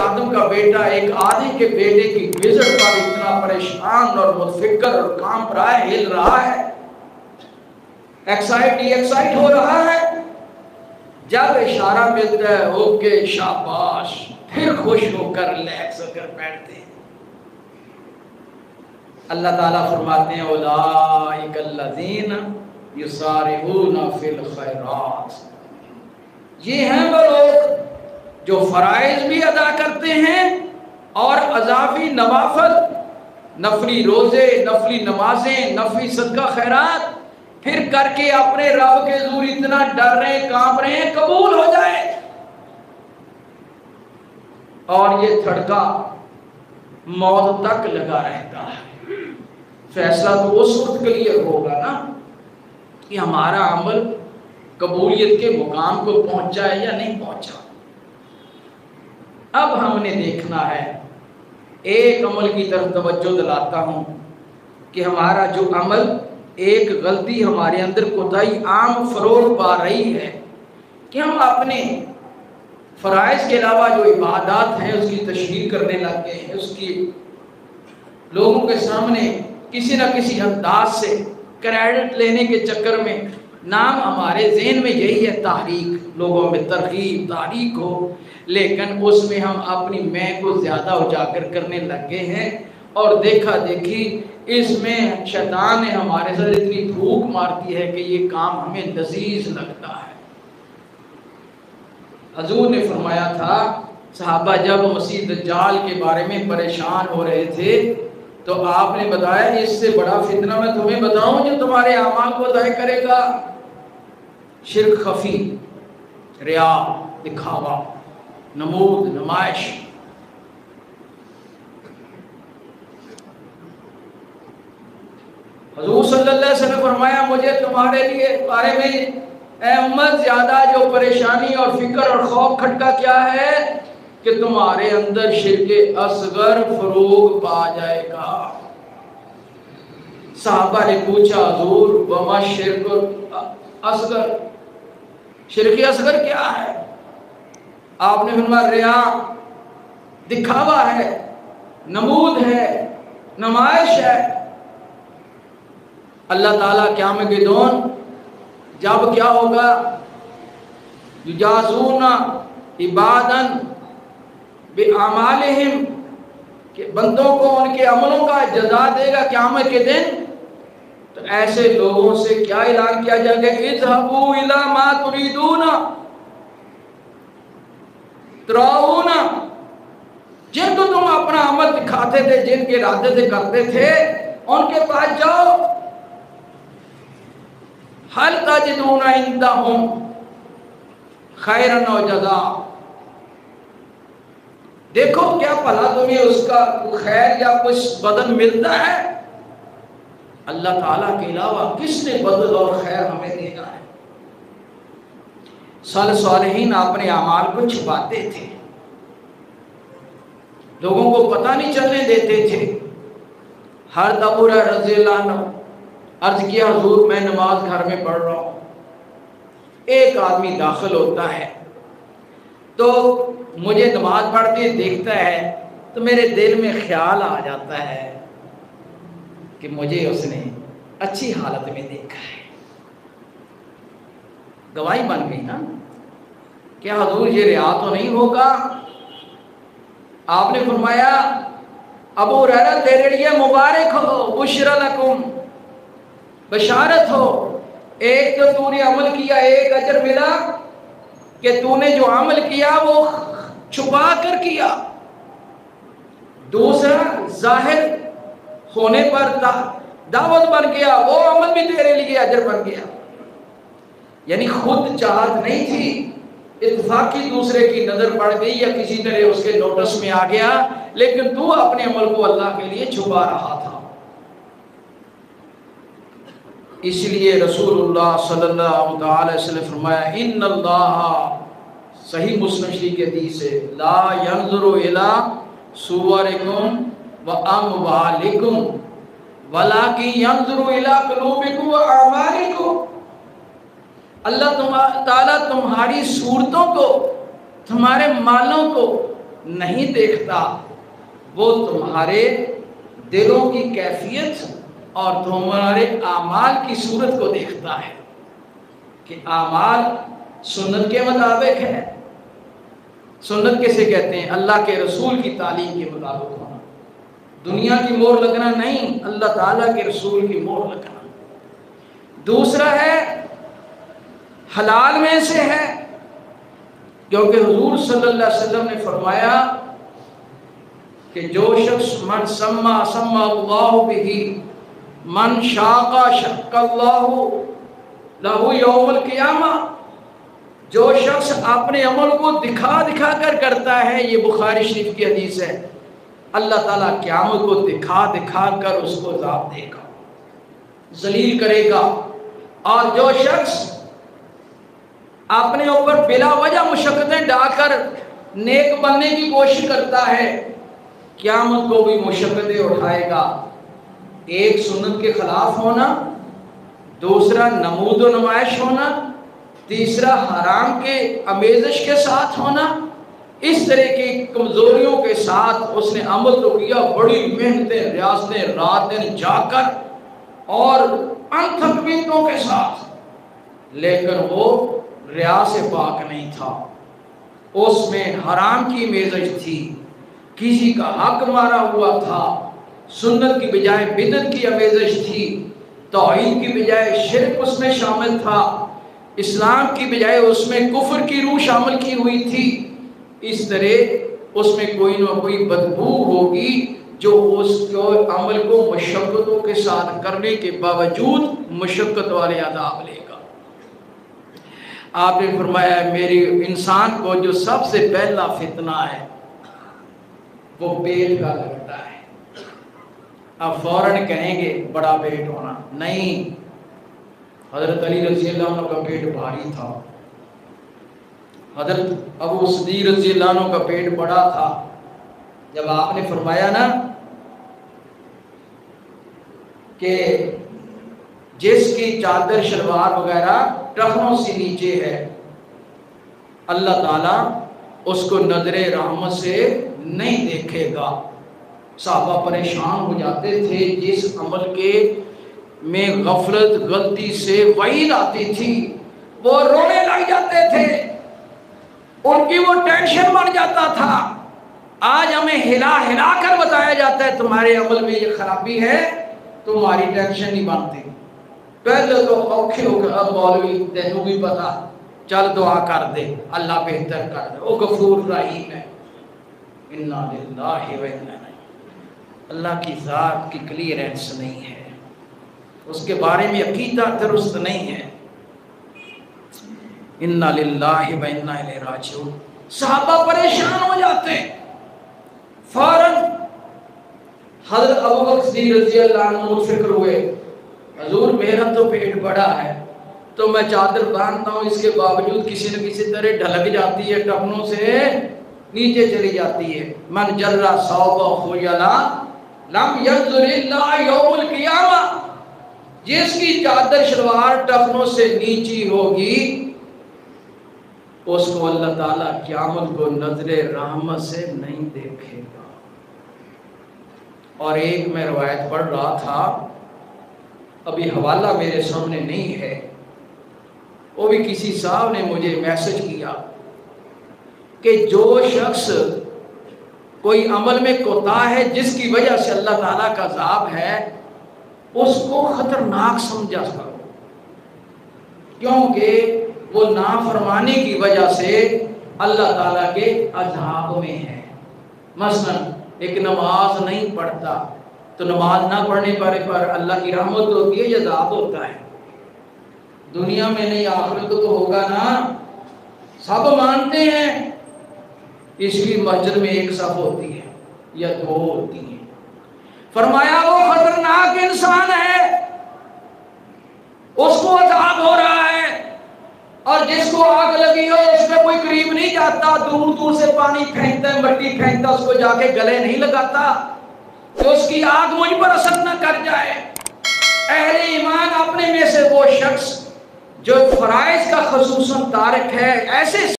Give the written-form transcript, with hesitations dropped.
آدم کا بیٹا ایک آدھی کے بیٹے کی وزٹ پر اتنا پریشان اور متفکر اور کام رہا ہے، ہل رہا ہے، ایکسائٹ ہو رہا ہے، جب اشارہ ملتا ہے اوکے شاباش، پھر خوش ہو کر ریلیکس ہو کر بیٹھتے ہیں۔ اللہ تعالیٰ فرماتے ہیں اولئک الذین یسارعون فی الخیرات، یہ ہیں وہ لوگ جو فرائض بھی ادا کرتے ہیں اور اضافی نوافل، نفلی روزے، نفلی نمازیں، نفلی صدقہ خیرات پھر کر کے اپنے رب کے حضور اتنا ڈر رہے ہیں، کانپ رہے ہیں قبول ہو جائے۔ اور یہ تھڑکا موت تک لگا رہتا ہے۔ فیصلہ تو اس وقت کلیئر ہوگا نا کہ ہمارا عمل قبولیت کے مقام کو پہنچا ہے یا نہیں پہنچا۔ اب ہم نے دیکھنا ہے، ایک عمل کی طرف توجہ دلاتا ہوں کہ ہمارا جو عمل، ایک غلطی ہمارے اندر کوتاہی عام فروغ پا رہی ہے کہ ہم اپنے فرائض کے علاوہ جو عبادات ہیں اس کی تشہیر کرنے لگ گئے ہیں، اس کی لوگوں کے سامنے کسی نہ کسی انداز سے کریڈٹ لینے کے چکر میں نام ہمارے ذہن میں یہی ہے تحریک، لوگوں میں ترغیب تحریک ہو، لیکن اس میں ہم اپنی میں کو زیادہ اجاگر کرنے لگے ہیں، اور دیکھا دیکھی اس میں شیطان نے ہمارے ساتھ اتنی بھوک مارتی ہے کہ یہ کام ہمیں لذیذ لگتا ہے۔ حضور نے فرمایا تھا، صحابہ جب مسیح دجال کے بارے میں پریشان ہو رہے تھے تو آپ نے بتایا اس سے بڑا فتنہ میں تمہیں بتاؤں جو تمہارے اعمال کو ضائع کرے گا؟ شرک خفی، ریا، دکھاوا، نمود، نمائش۔ حضور صلی اللہ علیہ وسلم فرمایا مجھے تمہارے لیے بارے میں اے امت زیادہ جو پریشانی اور فکر اور خوف کھٹکا کیا ہے کہ تمہارے اندر شرک اصغر فروغ پا جائے گا۔ صحابہ نے پوچھا حضور وما شرک اصغر، شرک اصغر کیا ہے؟ آپ نے فرمایا ریا، دکھاوا ہے، نمود ہے، نمائش ہے۔ اللہ تعالیٰ قیامت کے دن جب کیا ہوگا، یجازون عبادا بِأَعْمَالِهِمْ، کہ بندوں کو ان کے عملوں کا جزا دے گا قیامت کے دن، تو ایسے لوگوں سے کیا اعلان کیا جائے گا، اذهبوا إِلَى مَا تُرِيدُونَ تُرَاؤُونَ، جن کو تم اپنا عمل دکھاتے تھے، جن کے ارادے سے کرتے تھے، ان کے پاس جاؤ، هل تجدون عندهم خیرا و جزا، دیکھو کیا بھلا تمہیں اس کا خیر یا کچھ بدل ملتا ہے؟ اللہ تعالیٰ کے علاوہ کس نے بدل اور خیر ہمیں دینا ہے؟ صالحین اپنے اعمال کو چھپاتے تھے، لوگوں کو پتہ نہیں چلنے دیتے تھے۔ حضرت ابو ہریرہ رضی اللہ عنہ عرض کیا حضور میں نماز گھر میں پڑھ رہا ہوں، ایک آدمی داخل ہوتا ہے تو مجھے نماز پڑھتے دیکھتا ہے تو میرے دل میں خیال آ جاتا ہے کہ مجھے اس نے اچھی حالت میں دیکھا ہے۔ گواہی بن گئی نا، کیا حضور یہ ریا تو نہیں ہوگا؟ آپ نے فرمایا ابو ہریرہ تیرے لیے مبارک ہو، بشرا لکم، بشارت ہو، ایک تو تو نے عمل کیا، ایک اجر ملا کہ تو نے جو عمل کیا وہ چھپا کر کیا، دوسرا ظاہر ہونے پر دعوت بن گیا، وہ عمل بھی تیرے لیے اجر بن گیا۔ یعنی خود چاہت نہیں تھی، اتفاقی دوسرے کی نظر پڑ گئی یا کسی طرح اس کے نوٹس میں آ گیا، لیکن تو اپنے عمل کو اللہ کے لیے چھپا رہا تھا۔ اس لیے رسول اللہ صلی اللہ علیہ وسلم فرمایا ان اللہ، صحیح مسلم شریف کی حدیث ہے، لا ينظر الى صورکم واموالکم ولکن ينظر الى قلوبکم واعمالکم، اللہ تعالیٰ تمہاری صورتوں کو، تمہارے مالوں کو نہیں دیکھتا، وہ تمہارے دلوں کی کیفیت اور تمہارے اعمال کی صورت کو دیکھتا ہے کہ اعمال سنت کے مطابق ہے۔ سنت کیسے کہتے ہیں؟ اللہ کے رسول کی تعلیم کے مطابق ہونا، دنیا کی مہر لگنا نہیں، اللہ تعالیٰ کے رسول کی مہر لگنا۔ دوسرا ہے حلال میں سے ہے، کیونکہ حضور صلی اللہ علیہ وسلم نے فرمایا کہ جو شخص من سما اللہ بہ من شاق شق اللہ لہ یوم القیامہ، جو شخص اپنے عمل کو دکھا دکھا کر کرتا ہے، یہ بخاری شریف کی حدیث ہے، اللہ تعالیٰ قیامت کو دکھا دکھا کر اس کو عذاب دے گا، ذلیل کرے گا۔ اور جو شخص اپنے اوپر بلا وجہ مشقتیں ڈال کر نیک بننے کی کوشش کرتا ہے، قیامت کو بھی مشقتیں اٹھائے گا۔ ایک سنت کے خلاف ہونا، دوسرا نمود و نمائش ہونا، تیسرا حرام کے آمیزش کے ساتھ ہونا، اس طرح کی کمزوریوں کے ساتھ اس نے عمل تو کیا، بڑی محنتیں ریاضتیں رات دن جا کر اور انتھک محنتوں کے ساتھ، لیکن وہ ریا سے پاک نہیں تھا، اس میں حرام کی آمیزش تھی، کسی کا حق مارا ہوا تھا، سنت کی بجائے بدعت کی آمیزش تھی، توحید کی بجائے شرک اس میں شامل تھا، اسلام کی بجائے اس میں کفر کی روح شامل کی ہوئی تھی۔ اس طرح اس میں کوئی نہ کوئی بدبو ہوگی جو اس کو عمل کو مشقتوں کے ساتھ کرنے کے باوجود مشقت والے عذاب لے گا۔ آپ نے فرمایا میری انسان کو جو سب سے پہلا فتنہ ہے وہ پیٹ کا لگتا ہے۔ اب فوراً کہیں گے بڑا پیٹ ہونا، نہیں، حضرت علی رضی اللہ عنہ کا پیٹ بھاری تھا، حضرت ابو صدیق رضی اللہ عنہ کا پیٹ بڑا تھا۔ جب آپ نے فرمایا نا کہ جس کی چادر شلوار وغیرہ ٹخنوں سے نیچے ہے، اللہ تعالیٰ اس کو نظر رحمت سے نہیں دیکھے گا۔ صحابہ پریشان ہو جاتے تھے، جس عمل کے میں غفلت غلطی سے وعید آتی تھی وہ رونے لگ جاتے تھے، ان کی وہ ٹینشن بن جاتا تھا۔ آج ہمیں ہلا ہلا کر بتایا جاتا ہے تمہارے عمل میں یہ خرابی ہے، تمہاری ٹینشن نہیں بنتی۔ پہلے تو اوکھے ہو کر اب مولوی تینوں بھی پتا، چل دعا کر دے، اللہ بہتر کر دے، وہ غفور رحیم ہے۔ انا للہ و انا الیہ، اللہ کی ذات کی کلیئرنس نہیں ہے، اس کے بارے میں عقیدہ درست نہیں ہے۔ انا للہ و انا الیہ راجعون۔ صحابہ پریشان ہو جاتے، فوراً حضرت ابو بکر صدیق رضی اللہ عنہ متفکر ہوئے، حضور میرا تو پیٹ بڑا ہے تو میں چادر باندھتا ہوں، اس کے باوجود کسی نہ کسی طرح ڈھلک جاتی ہے، ٹخنوں سے نیچے چلی جاتی ہے۔ من جرہ ثوبہ خیلا لم ینظر اللہ یوم القیامہ، جس کی چادر شلوار ٹخنوں سے نیچی ہوگی اس کو اللہ تعالیٰ قیامت کو نظر رحمت سے نہیں دیکھے گا۔ اور ایک میں روایت پڑھ رہا تھا، ابھی حوالہ میرے سامنے نہیں ہے، وہ بھی کسی صاحب نے مجھے میسج کیا کہ جو شخص کوئی عمل میں کوتاہ ہے جس کی وجہ سے اللہ تعالیٰ کا عذاب ہے، اس کو خطرناک سمجھا کرو، کیونکہ وہ نافرمانی کی وجہ سے اللہ تعالیٰ کے عذاب میں ہے۔ مثلا ایک نماز نہیں پڑھتا تو نماز نہ پڑھنے پر اللہ کی رحمت ہوتی ہے یا عذاب ہوتا ہے؟ دنیا میں نہیں، آخرت تو ہوگا نا، سب مانتے ہیں، اس لیے مسجد میں ایک صف ہوتی ہے یا دو ہوتی ہیں۔ فرمایا وہ خطرناک انسان ہے، اس کو عذاب ہو رہا ہے، اور جس کو آگ لگی ہو اس میں کوئی قریب نہیں جاتا، دور دور سے پانی پھینکتا ہے، مٹی پھینکتا، اس کو جا کے گلے نہیں لگاتا کہ اس کی آگ مجھ پر اثر نہ کر جائے۔ اہل ایمان اپنے میں سے وہ شخص جو فرائض کا خصوصاً تارک ہے، ایسے